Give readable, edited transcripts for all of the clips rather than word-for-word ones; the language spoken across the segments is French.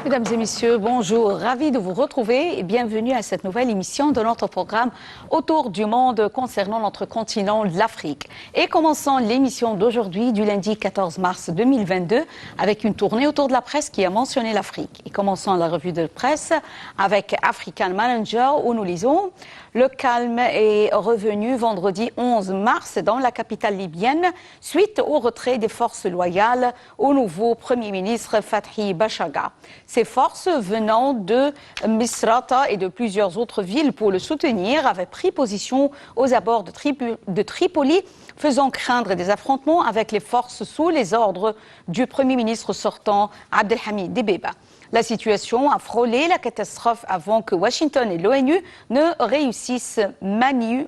Mesdames et messieurs, bonjour, ravi de vous retrouver et bienvenue à cette nouvelle émission de notre programme Autour du monde concernant notre continent, l'Afrique. Et commençons l'émission d'aujourd'hui du lundi 14 mars 2022 avec une tournée autour de la presse qui a mentionné l'Afrique. Et commençons la revue de presse avec African Manager où nous lisons: le calme est revenu vendredi 11 mars dans la capitale libyenne suite au retrait des forces loyales au nouveau Premier ministre Fathi Bashagha. Ces forces venant de Misrata et de plusieurs autres villes pour le soutenir avaient pris position aux abords de Tripoli, faisant craindre des affrontements avec les forces sous les ordres du Premier ministre sortant Abdelhamid Dibeba. La situation a frôlé la catastrophe avant que Washington et l'ONU ne réussissent manu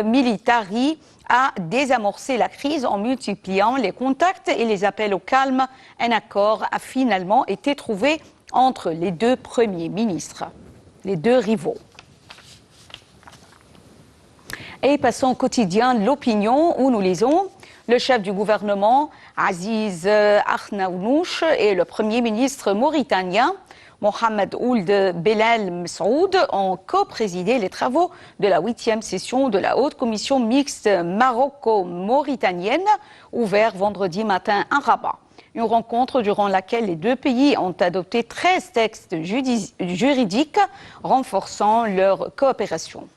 militari à désamorcer la crise en multipliant les contacts et les appels au calme. Un accord a finalement été trouvé entre les deux premiers ministres, les deux rivaux. Et passons au quotidien L'Opinion où nous lisons: le chef du gouvernement, Aziz Akhnaounouch, et le Premier ministre mauritanien, Mohamed Ould Belal Messaoud, ont co-présidé les travaux de la 8e session de la Haute Commission mixte maroco-mauritanienne, ouverte vendredi matin à Rabat. Une rencontre durant laquelle les deux pays ont adopté 13 textes juridiques renforçant leur coopération.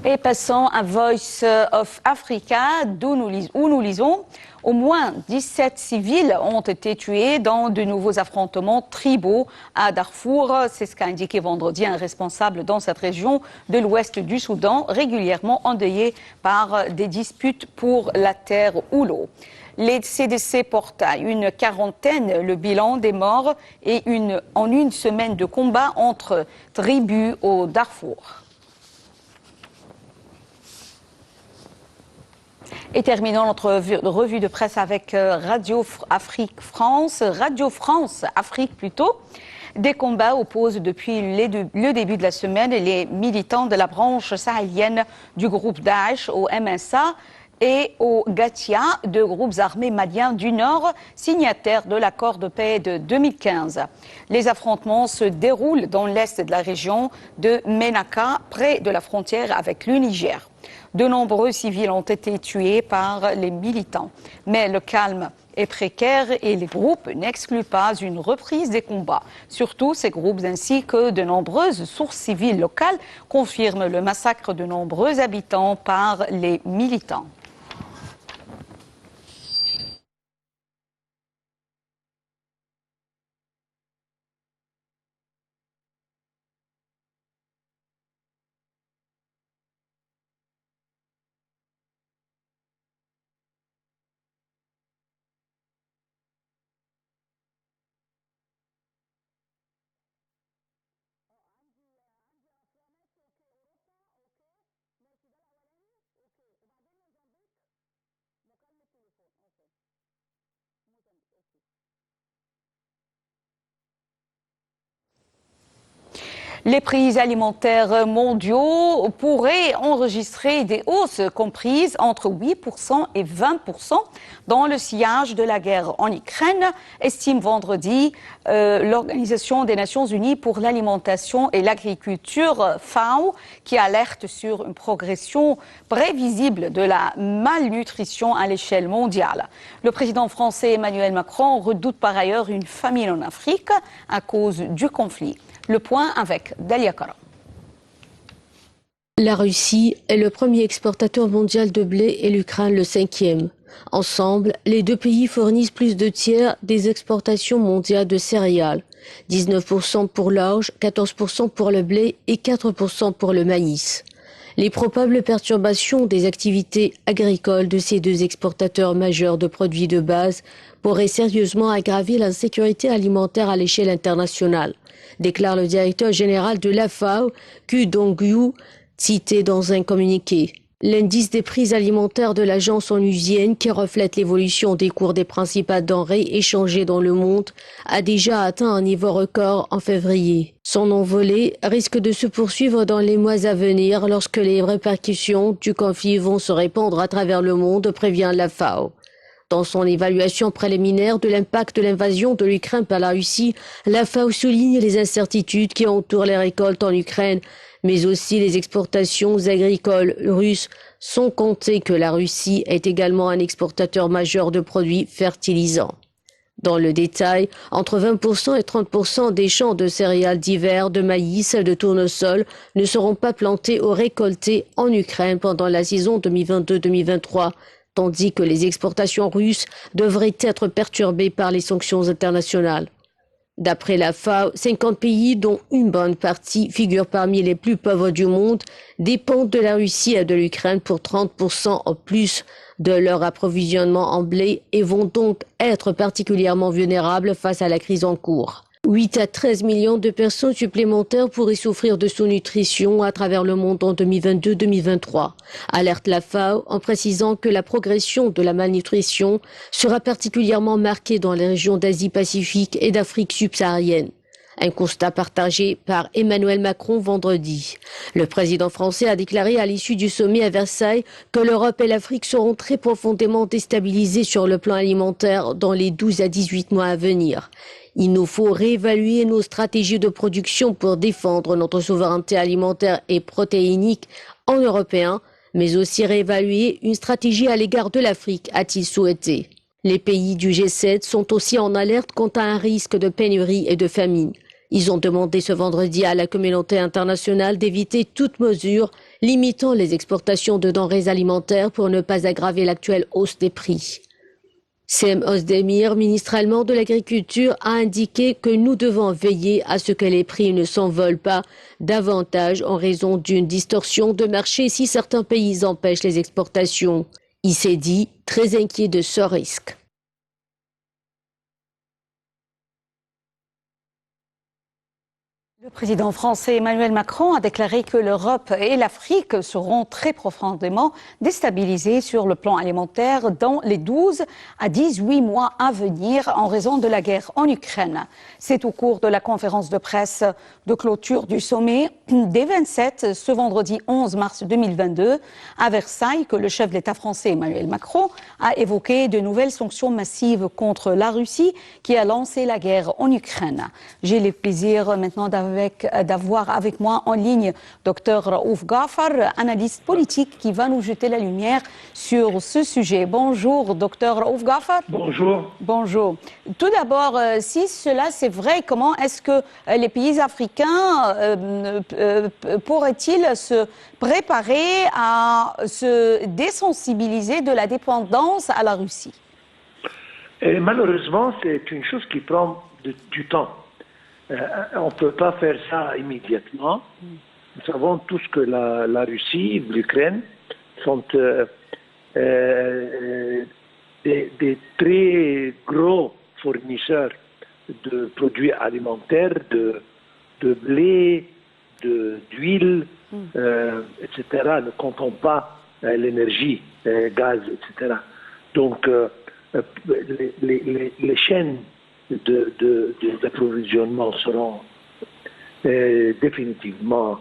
Et passons à Voice of Africa, où nous lisons: au moins 17 civils ont été tués dans de nouveaux affrontements tribaux à Darfour. C'est ce qu'a indiqué vendredi un responsable dans cette région de l'ouest du Soudan, régulièrement endeuillée par des disputes pour la terre ou l'eau. Les CDC portent à une quarantaine le bilan des morts en une semaine de combat entre tribus au Darfour. Et terminons notre revue de presse avec Radio France Afrique plutôt. Des combats opposent depuis le début de la semaine les militants de la branche sahélienne du groupe Daesh au MSA et au Gatia, deux groupes armés maliens du Nord, signataires de l'accord de paix de 2015. Les affrontements se déroulent dans l'est de la région de Ménaka, près de la frontière avec le Niger. De nombreux civils ont été tués par les militants. Mais le calme est précaire et les groupes n'excluent pas une reprise des combats. Surtout, ces groupes ainsi que de nombreuses sources civiles locales confirment le massacre de nombreux habitants par les militants. Les prix alimentaires mondiaux pourraient enregistrer des hausses comprises entre 8% et 20% dans le sillage de la guerre en Ukraine, estime vendredi l'Organisation des Nations Unies pour l'alimentation et l'agriculture, FAO, qui alerte sur une progression prévisible de la malnutrition à l'échelle mondiale. Le président français Emmanuel Macron redoute par ailleurs une famine en Afrique à cause du conflit. Le point avec Dalia Kara. La Russie est le premier exportateur mondial de blé et l'Ukraine le 5e. Ensemble, les deux pays fournissent plus de tiers des exportations mondiales de céréales. 19% pour l'orge, 14% pour le blé et 4% pour le maïs. Les probables perturbations des activités agricoles de ces deux exportateurs majeurs de produits de base pourraient sérieusement aggraver l'insécurité alimentaire à l'échelle internationale, déclare le directeur général de la FAO, Qu Dongyu, cité dans un communiqué. L'indice des prix alimentaires de l'agence onusienne, qui reflète l'évolution des cours des principales denrées échangées dans le monde, a déjà atteint un niveau record en février. Son envolée risque de se poursuivre dans les mois à venir lorsque les répercussions du conflit vont se répandre à travers le monde, prévient la FAO. Dans son évaluation préliminaire de l'impact de l'invasion de l'Ukraine par la Russie, la FAO souligne les incertitudes qui entourent les récoltes en Ukraine, mais aussi les exportations agricoles russes, sans compter que la Russie est également un exportateur majeur de produits fertilisants. Dans le détail, entre 20% et 30% des champs de céréales d'hiver, de maïs, de tournesol ne seront pas plantés ou récoltés en Ukraine pendant la saison 2022-2023, tandis que les exportations russes devraient être perturbées par les sanctions internationales. D'après la FAO, 50 pays, dont une bonne partie figure parmi les plus pauvres du monde, dépendent de la Russie et de l'Ukraine pour 30% au plus de leur approvisionnement en blé et vont donc être particulièrement vulnérables face à la crise en cours. 8 à 13 millions de personnes supplémentaires pourraient souffrir de sous-nutrition à travers le monde en 2022-2023, alerte la FAO en précisant que la progression de la malnutrition sera particulièrement marquée dans les régions d'Asie-Pacifique et d'Afrique subsaharienne. Un constat partagé par Emmanuel Macron vendredi. Le président français a déclaré à l'issue du sommet à Versailles que l'Europe et l'Afrique seront très profondément déstabilisées sur le plan alimentaire dans les 12 à 18 mois à venir. Il nous faut réévaluer nos stratégies de production pour défendre notre souveraineté alimentaire et protéinique en européen, mais aussi réévaluer une stratégie à l'égard de l'Afrique, a-t-il souhaité. Les pays du G7 sont aussi en alerte quant à un risque de pénurie et de famine. Ils ont demandé ce vendredi à la communauté internationale d'éviter toute mesure limitant les exportations de denrées alimentaires pour ne pas aggraver l'actuelle hausse des prix. Cem Özdemir, ministre allemand de l'Agriculture, a indiqué que nous devons veiller à ce que les prix ne s'envolent pas davantage en raison d'une distorsion de marché si certains pays empêchent les exportations. Il s'est dit très inquiet de ce risque. Le président français Emmanuel Macron a déclaré que l'Europe et l'Afrique seront très profondément déstabilisées sur le plan alimentaire dans les 12 à 18 mois à venir en raison de la guerre en Ukraine. C'est au cours de la conférence de presse de clôture du sommet des 27 ce vendredi 11 mars 2022 à Versailles que le chef de l'État français Emmanuel Macron a évoqué de nouvelles sanctions massives contre la Russie qui a lancé la guerre en Ukraine. J'ai le plaisir maintenant d'avoir avec moi en ligne Dr Raouf Ghafar, analyste politique qui va nous jeter la lumière sur ce sujet. Bonjour Dr Raouf Ghafar. Bonjour. Bonjour. Tout d'abord, si cela c'est vrai, comment est-ce que les pays africains pourraient-ils se préparer à se désensibiliser de la dépendance à la Russie? Et malheureusement, c'est une chose qui prend du temps. On ne peut pas faire ça immédiatement. Nous savons tous que la Russie, l'Ukraine sont des très gros fournisseurs de produits alimentaires, de blé, d'huile, etc. Ne comptons pas l'énergie, gaz, etc. Donc, les chaînes d'approvisionnement seront définitivement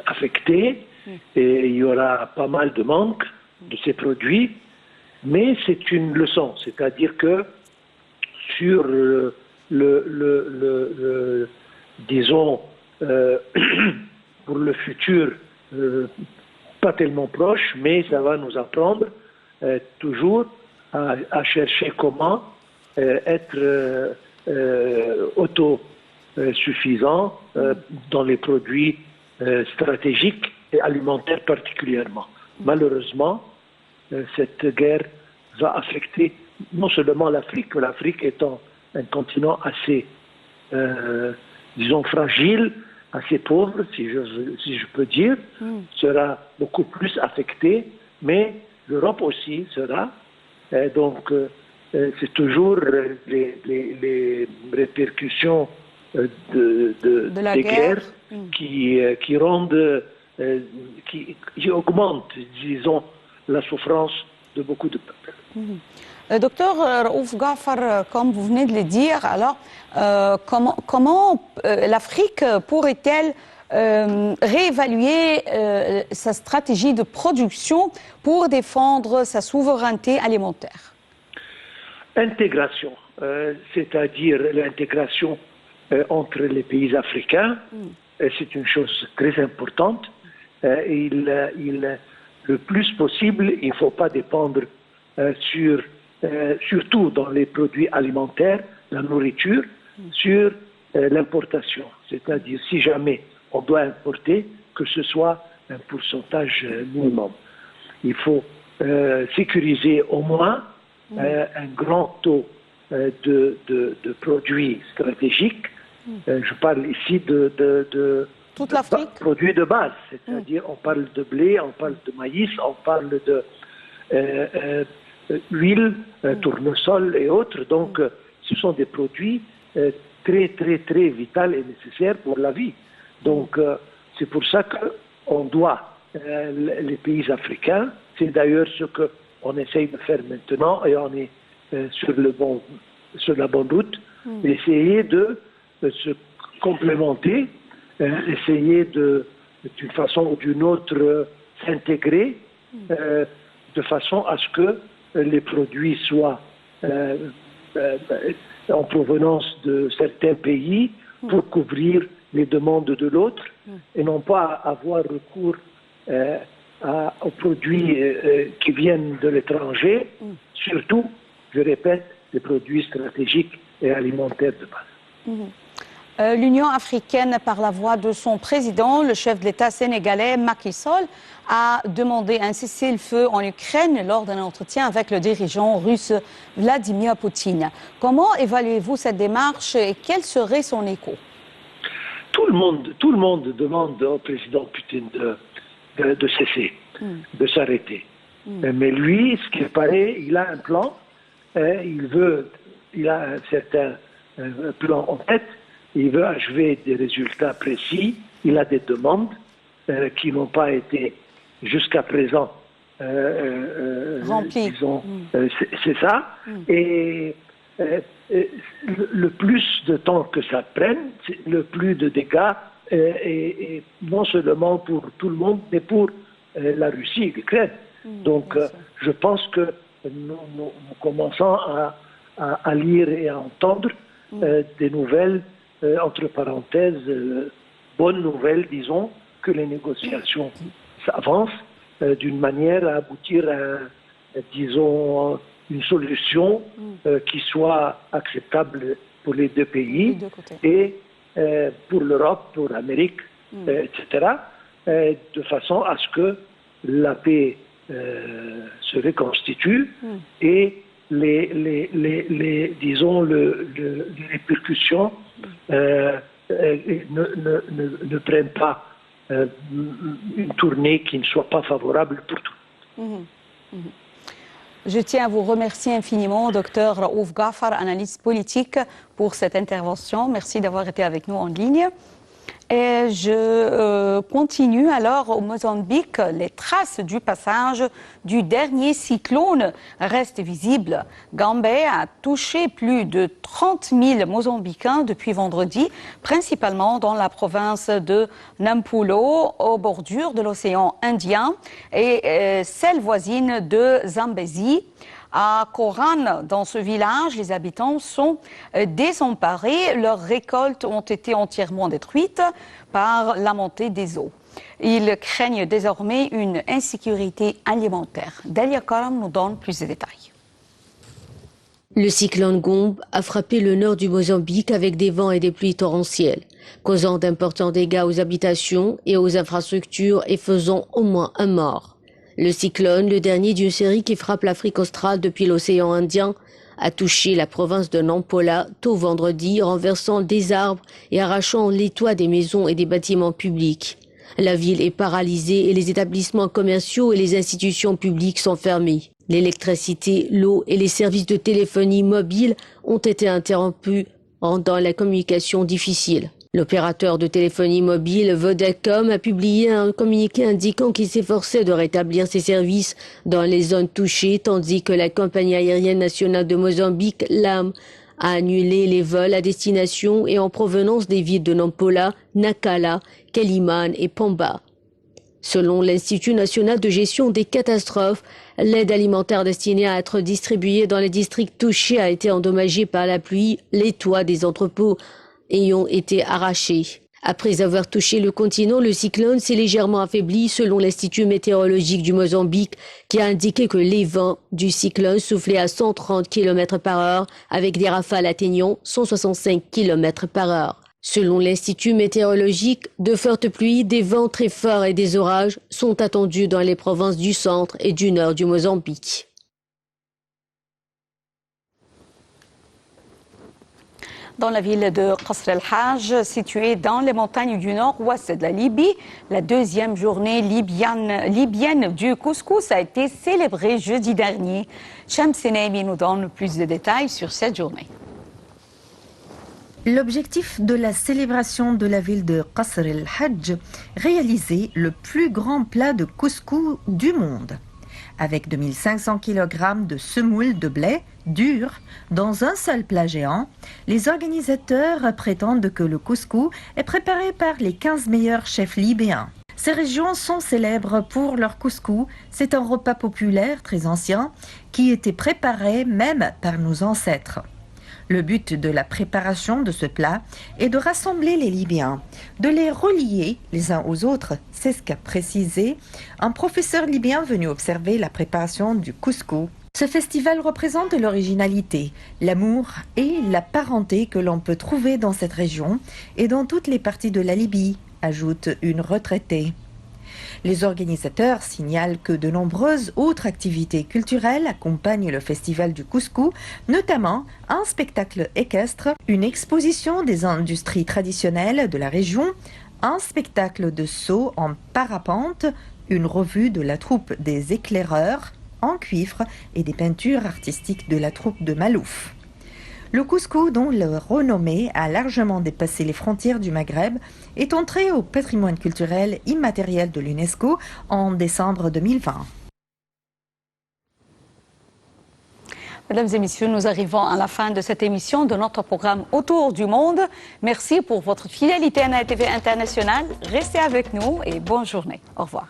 affectées et il y aura pas mal de manque de ces produits, mais c'est une leçon, c'est-à-dire que sur disons, pour le futur, pas tellement proche, mais ça va nous apprendre toujours à chercher comment être autosuffisant dans les produits stratégiques et alimentaires particulièrement. Malheureusement, cette guerre va affecter non seulement l'Afrique, l'Afrique étant un continent assez, disons, fragile, assez pauvre, si je peux dire, sera beaucoup plus affectée, mais l'Europe aussi sera. Donc, c'est toujours les répercussions des guerres qui rendent, qui augmentent, disons, la souffrance de beaucoup de peuples. Docteur Raouf Ghafar, comme vous venez de le dire, alors comment l'Afrique pourrait-elle réévaluer sa stratégie de production pour défendre sa souveraineté alimentaire? Intégration, c'est-à-dire l'intégration entre les pays africains, c'est une chose très importante. Le plus possible, il ne faut pas dépendre surtout dans les produits alimentaires, la nourriture, sur l'importation. C'est-à-dire, si jamais on doit importer, que ce soit un pourcentage minimum. Il faut sécuriser au moins un grand taux de produits stratégiques. Je parle ici de toute l'Afrique, produits de base, c'est-à-dire on parle de blé, on parle de maïs, on parle de huile, tournesol et autres. Donc, ce sont des produits très, très, très vitaux et nécessaires pour la vie. Donc, c'est pour ça qu'on doit, les pays africains, c'est d'ailleurs ce qu'on essaye de faire maintenant et on est sur la bonne route, essayer de se complémenter, essayer d'une façon ou d'une autre s'intégrer de façon à ce que les produits soient en provenance de certains pays pour couvrir les demandes de l'autre et non pas avoir recours aux produits qui viennent de l'étranger, surtout, je répète, les produits stratégiques et alimentaires de base. L'Union africaine, par la voix de son président, le chef de l'État sénégalais, Macky Sall, a demandé un cessez-le-feu en Ukraine lors d'un entretien avec le dirigeant russe Vladimir Poutine. Comment évaluez-vous cette démarche et quel serait son écho? Tout le monde demande au président Poutine de cesser, de s'arrêter. Mais lui, ce qu'il paraît, il a un plan, il a un certain plan en tête. Il veut achever des résultats précis. Il a des demandes qui n'ont pas été jusqu'à présent remplies. C'est ça. Et le plus de temps que ça prenne, le plus de dégâts, et non seulement pour tout le monde, mais pour la Russie et l'Ukraine. Donc, je pense que nous commençons à lire et à entendre des nouvelles, entre parenthèses, bonnes nouvelles, disons, que les négociations s'avancent d'une manière à aboutir à, disons, une solution qui soit acceptable pour les deux pays et pour l'Europe, pour l'Amérique, etc., de façon à ce que la paix se reconstitue et disons, les répercussions ne prennent pas une tournée qui ne soit pas favorable pour tout. Je tiens à vous remercier infiniment, Dr Raouf Ghaffar, analyste politique, pour cette intervention. Merci d'avoir été avec nous en ligne. Et je continue alors au Mozambique. Les traces du passage du dernier cyclone restent visibles. Gambé a touché plus de 30 000 Mozambicains depuis vendredi, principalement dans la province de Nampula, aux bordures de l'océan Indien, et celle voisine de Zambézie. À Koran, dans ce village, les habitants sont désemparés. Leurs récoltes ont été entièrement détruites par la montée des eaux. Ils craignent désormais une insécurité alimentaire. Dalia Karam nous donne plus de détails. Le cyclone Gombe a frappé le nord du Mozambique avec des vents et des pluies torrentielles, causant d'importants dégâts aux habitations et aux infrastructures et faisant au moins un mort. Le cyclone, le dernier d'une série qui frappe l'Afrique australe depuis l'océan Indien, a touché la province de Nampula tôt vendredi, renversant des arbres et arrachant les toits des maisons et des bâtiments publics. La ville est paralysée et les établissements commerciaux et les institutions publiques sont fermés. L'électricité, l'eau et les services de téléphonie mobile ont été interrompus, rendant la communication difficile. L'opérateur de téléphonie mobile Vodacom a publié un communiqué indiquant qu'il s'efforçait de rétablir ses services dans les zones touchées, tandis que la compagnie aérienne nationale de Mozambique, LAM, a annulé les vols à destination et en provenance des villes de Nampula, Nacala, Quelimane et Pamba. Selon l'Institut national de gestion des catastrophes, l'aide alimentaire destinée à être distribuée dans les districts touchés a été endommagée par la pluie, les toits des entrepôts ayant été arrachés. Après avoir touché le continent, le cyclone s'est légèrement affaibli selon l'Institut météorologique du Mozambique qui a indiqué que les vents du cyclone soufflaient à 130 km par heure avec des rafales atteignant 165 km par heure. Selon l'Institut météorologique, de fortes pluies, des vents très forts et des orages sont attendus dans les provinces du centre et du nord du Mozambique. Dans la ville de Qasr el-Hajj, située dans les montagnes du nord-ouest de la Libye, la deuxième journée libyenne du couscous a été célébrée jeudi dernier. Shams Senaimi nous donne plus de détails sur cette journée. L'objectif de la célébration de la ville de Qasr el-Hajj, réaliser le plus grand plat de couscous du monde. Avec 2500 kg de semoule de blé dur dans un seul plat géant, les organisateurs prétendent que le couscous est préparé par les 15 meilleurs chefs libyens. Ces régions sont célèbres pour leur couscous. C'est un repas populaire très ancien qui était préparé même par nos ancêtres. Le but de la préparation de ce plat est de rassembler les Libyens, de les relier les uns aux autres. C'est ce qu'a précisé un professeur libyen venu observer la préparation du couscous. Ce festival représente l'originalité, l'amour et la parenté que l'on peut trouver dans cette région et dans toutes les parties de la Libye, ajoute une retraitée. Les organisateurs signalent que de nombreuses autres activités culturelles accompagnent le festival du couscous, notamment un spectacle équestre, une exposition des industries traditionnelles de la région, un spectacle de saut en parapente, une revue de la troupe des éclaireurs en cuivre et des peintures artistiques de la troupe de Malouf. Le couscous, dont le renommée a largement dépassé les frontières du Maghreb, est entré au patrimoine culturel immatériel de l'UNESCO en décembre 2020. Mesdames et messieurs, nous arrivons à la fin de cette émission de notre programme Autour du monde. Merci pour votre fidélité à NATV International. Restez avec nous et bonne journée. Au revoir.